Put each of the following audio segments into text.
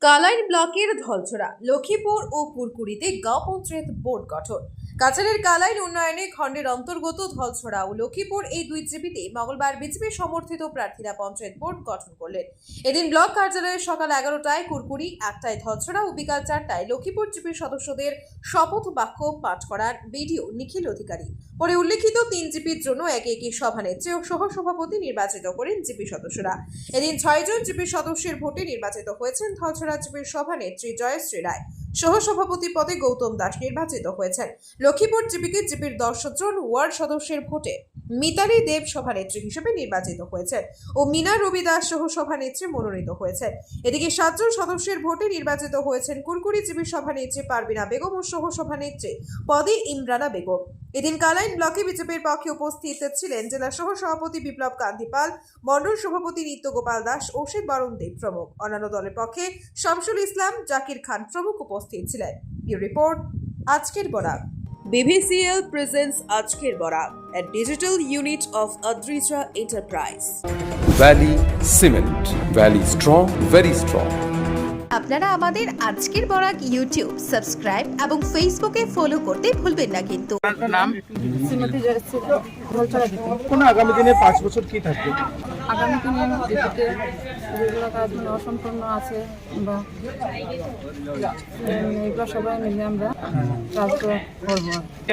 কালাইন ব্লকের ধলছড়া, লক্ষ্মীপুর ও কুরকুরিতে গাঁও পঞ্চায়েত বোর্ড গঠন। কাছাড়ের কালাইন উন্নয়নে খণ্ডের অন্তর্গত ধলছড়া ও লক্ষ্মীপুর এই দুই জিপিতে মঙ্গলবার বিজেপি সমর্থিত প্রার্থীরা পঞ্চায়েত বোর্ড গঠন করলেন। এদিন ব্লক কার্যালয়ে সকাল 11টায় কুরকুরি, 1টায় ধলছড়া ও বিকাল 4টায় লক্ষ্মীপুর জিপির সদস্যদের শপথ বাক্য পাঠ করার বিডিও নিখিল অধিকারী। পরে উল্লেখিত 3 জিপির জন্য একে একে সভানেত্রী ও সহসভাপতি নির্বাচিত করেন জিপি সদস্যরা। এদিন 6 জন জিপি সদস্যের ভোটে নির্বাচিত হয়েছেন ধলছড়া জিপির সভানেত্রী জয়শ্রী রায়। সহসভাপতি পদে গৌতম দাস নির্বাচিত হয়েছেন। লক্ষ্মীপুর জিপিকে জিপির 10 জন ওয়ার্ড সদস্যের ভোটে মিতালি দেব সভানেত্রী হিসেবে নির্বাচিত হয়েছেন ও মিনা রবি দাস সহ সভানেত্রী মনোনীত হয়েছেন। এদিকে 7 জন সদস্যের ভোটে নির্বাচিত হয়েছেন কুরকুরি জিপির সভানেত্রী পারবিনা বেগম ও সহ সভানেত্রী পদে ইমরানা বেগম। এদিন কালাইন ব্লকে বিজেপির পক্ষে উপস্থিত ছিলেন জেলা সহ সভাপতি বিপ্লব কান্তি পাল, মণ্ডল সভাপতি নিত্য গোপাল দাস, অসিত বরণ দেব প্রমুখ। অন্যান্য দলের পক্ষে শামসুল ইসলাম, জাকির খান প্রমুখ উপস্থিত ছিলেন। রিপোর্ট আজকের Barak. BVCL presents Ajker Borak, a digital unit of Adrija Enterprise. Valley Cement. Valley strong, very strong. আপনারা আমাদের আজকের বরাক ইউটিউব সাবস্ক্রাইব এবং ফেসবুকে ফলো করতে ভুলবেন না কিন্তু। নাম শ্রীমতী জয়শ্রী ধলছড়া দিতে কোন আগামী দিনে 5 বছর কি থাকবে? আগামী দিনে দিতে যেগুলো কাজ অসম্পূর্ণ আছে বা এগুলো সবাই মিলে আমরা কাজ করবো।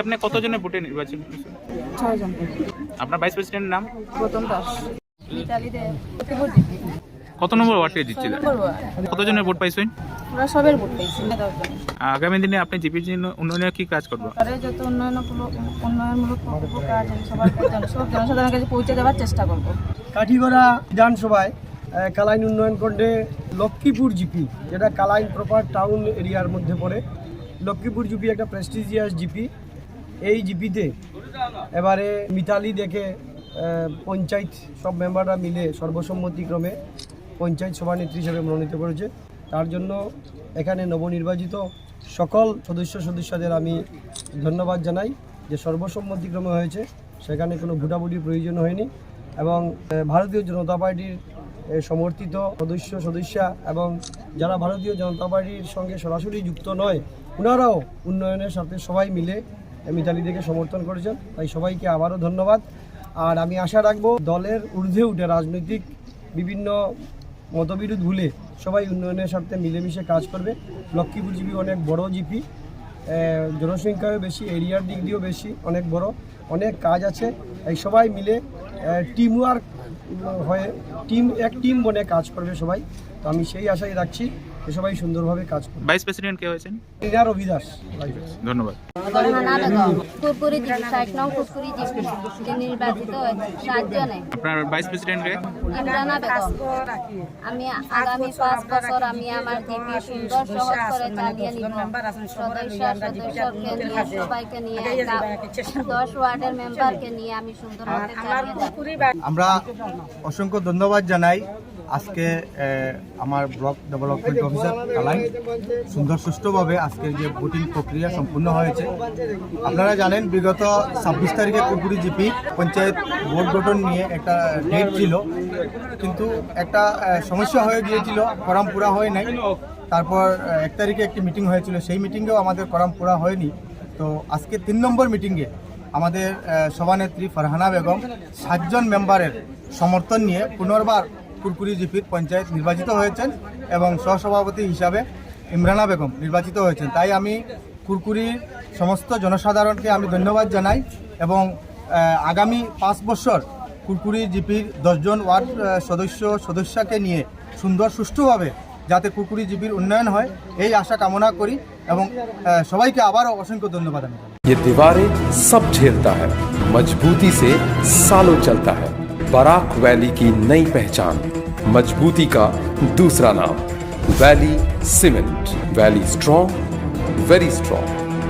আপনি কতজনের ভোটে নির্বাচিত হয়েছেন? 6 জন। আপনার ভাইস প্রেসিডেন্টের নাম? গৌতম দাস। মিতালি দেব। কত নম্বর ওয়ার্ড থেকে জিতছিলেন? কতজনের ভোট পাইছেন? আমরা সবের ভোট পেয়েছি। আগামী দিনে আপনি জিপির জন্য উন্নয়নে কি কাজ করবেন? আরে যত উন্নয়নমূলক প্রকল্প কাজ সবার সব জনসাধারণের কাছে পৌঁছে দেওয়ার চেষ্টা করব। কাঠিগড়া বিধানসভায় কালাইন উন্নয়ন খণ্ডে লক্ষ্মীপুর জিপি, যেটা কালাইন প্রপার টাউন এরিয়ার মধ্যে পড়ে, লক্ষ্মীপুর জিপি একটা প্রেস্টিজিয়াস জিপি। এই জিপিতে এবারে মিতালি দেখে পঞ্চায়েত সব মেম্বাররা মিলে সর্বসম্মতিক্রমে পঞ্চায়েত সভানেত্রী হিসেবে মনোনীত করেছে। তার জন্য এখানে নবনির্বাচিত সকল সদস্যদের আমি ধন্যবাদ জানাই যে সর্বসম্মতিক্রমে হয়েছে, সেখানে কোনো ভোটাভুটির প্রয়োজন হয়নি এবং ভারতীয় জনতা পার্টির সমর্থিত সদস্যা এবং যারা ভারতীয় জনতা পার্টির সঙ্গে সরাসরি যুক্ত নয়, ওনারাও উন্নয়নের সাথে সবাই মিলে মিতালিদেরকে সমর্থন করেছেন। তাই সবাইকে আবারও ধন্যবাদ। আর আমি আশা রাখবো দলের ঊর্ধ্বে উঠে রাজনৈতিক বিভিন্ন মতবিরোধ ভুলে সবাই উন্নয়নের সাথে মিলেমিশে কাজ করবে। লক্ষ্মীপুর জিপি অনেক বড় জিপি, জনসংখ্যাও বেশি, এরিয়ার দিক দিয়েও বেশি, অনেক বড়, অনেক কাজ আছে। এই সবাই মিলে টিম ওয়ার্ক হয়ে এক টিম বনে কাজ করবে সবাই। তো আমি সেই আশাই রাখছি যে সবাই সুন্দরভাবে কাজ করবে। ভাইস প্রেসিডেন্ট কে হয়েছেন? মিনা রবি দাস। ধন্যবাদ। কুরকুরি জিপি 60 নং কুরকুরি জিপি নির্বাচিত হয়েছে 7 জনে। আপনার ভাইস প্রেসিডেন্ট কে? ইমরানা বেগম। আমি আগামী 5 বছর আমি আমার জিপি সুন্দর সহজ করে চালিয়ে নিব। সদস্যকে নিয়ে সবাইকে নিয়ে 10 ওয়ার্ডের মেম্বারকে নিয়ে আমি সুন্দরভাবে চালিয়ে যাব। আমরা অসংখ্য ধন্যবাদ জানাই। আজকে আমার ব্লক ডেভেলপমেন্ট অফিসার কালাইন সুন্দর সুষ্ঠুভাবে আজকের যে ভোটিং প্রক্রিয়া সম্পূর্ণ হয়েছে। আপনারা জানেন বিগত 26 তারিখে কুরকুরি জিপি পঞ্চায়েত বোর্ড গঠন নিয়ে একটা ডেট ছিল, কিন্তু একটা সমস্যা হয়ে গিয়েছিল, করাম পুরা হয় নাই। তারপর 1 তারিখে একটি মিটিং হয়েছিল, সেই মিটিংয়েও আমাদের করাম পুরা হয়নি। তো আজকে 3 নম্বর মিটিংয়ে আমাদের সভানেত্রী ফারহানা বেগম 7 জন মেম্বারের সমর্থন নিয়ে পুনর্বার কুরকুরি জিপির পঞ্চায়েত নির্বাচিত হয়েছেন এবং সহসভাপতি হিসাবে ইমরানা বেগম নির্বাচিত হয়েছেন। তাই আমি কুরকুরির সমস্ত জনসাধারণকে আমি ধন্যবাদ জানাই এবং আগামী 5 বছর কুরকুরি জিপির 10 জন ওয়ার্ড সদস্যকে নিয়ে সুন্দর সুষ্ঠুভাবে যাতে কুরকুরি জিপির উন্নয়ন হয়, এই আশা কামনা করি এবং সবাইকে আবারও অসংখ্য ধন্যবাদ। ये दीवारें सब झेलता है, मजबूती से सालों चलता है। बराक वैली की नई पहचान, मजबूती का दूसरा नाम, valley cement. Valley strong, very strong.